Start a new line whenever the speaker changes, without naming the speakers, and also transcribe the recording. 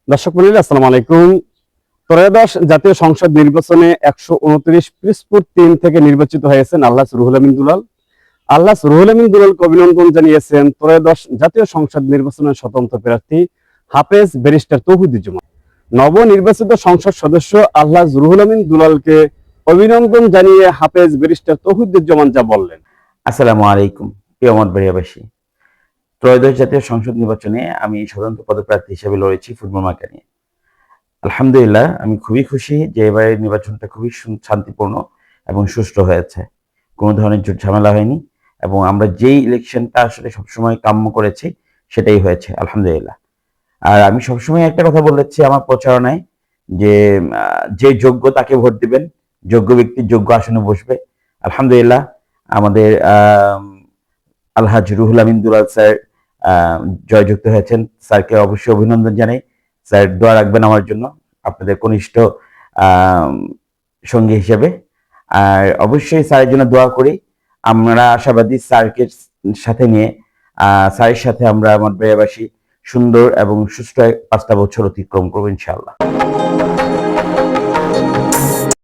দর্শক মণ্ডলী আসসালামু আলাইকুম। ত্রয়োদশ জাতীয় সংসদ নির্বাচনে 129 পিরোজপুর 3 থেকে নির্বাচিত হয়েছেন আল্লাহ রুহুল আমিন দুলাল। আল্লাহ রুহুল আমিন দুলালকে অভিনন্দন জানিয়েছেন ত্রয়োদশ জাতীয় সংসদ নির্বাচনের স্বতন্ত্র প্রার্থী হাফেজ ব্যারিস্টার তৌহিদুজ্জামান। নবনির্বাচিত সংসদ সদস্য আল্লাহ রুহুল আমিন দুলালকে অভিনন্দন জানিয়ে হাফেজ ব্যারিস্টার তৌহিদুজ্জামান যা বললেন।
আসসালামু আলাইকুম প্রিয় মতবাড়িয়াবাসী। ত্রয়োদশ জাতীয় সংসদ নির্বাচনে আমি স্বতন্ত্র পদপ্রার্থী হিসেবে লড়েছি ফুটবল মার্কা নিয়ে। আলহামদুলিল্লাহ, আমি খুবই খুশি যে এবারের নির্বাচনটা খুবই শান্তিপূর্ণ এবং সুষ্ঠু হয়েছে। কোনো ধরনের জোট ঝামেলা হয়নি এবং আমরা যেই ইলেকশনটা আসলে সবসময় কাম্য করেছি সেটাই হয়েছে আলহামদুলিল্লাহ। আর আমি সবসময় একটা কথা বলেছি আমার প্রচারণায় যে যে যোগ্য তাকে ভোট দিবেন, যোগ্য ব্যক্তি যোগ্য আসনে বসবে। আলহামদুলিল্লাহ, আমাদের আলহাজ রুহুল আমিন দুলাল স্যার জয়যুক্ত হয়েছেন। স্যারকে অবশ্যই অভিনন্দন জানাই। স্যার দোয়া রাখবেন আমার জন্য, আপনাদের কনিষ্ঠ সঙ্গী হিসেবে। আর অবশ্যই স্যারের জন্য দোয়া করি। আমরা আশাবাদী স্যারকে সাথে নিয়ে স্যারের সাথে আমরা আমার বেয়াবাসী সুন্দর এবং সুষ্ঠু 5টা বছর অতিক্রম করবো ইনশাআল্লাহ।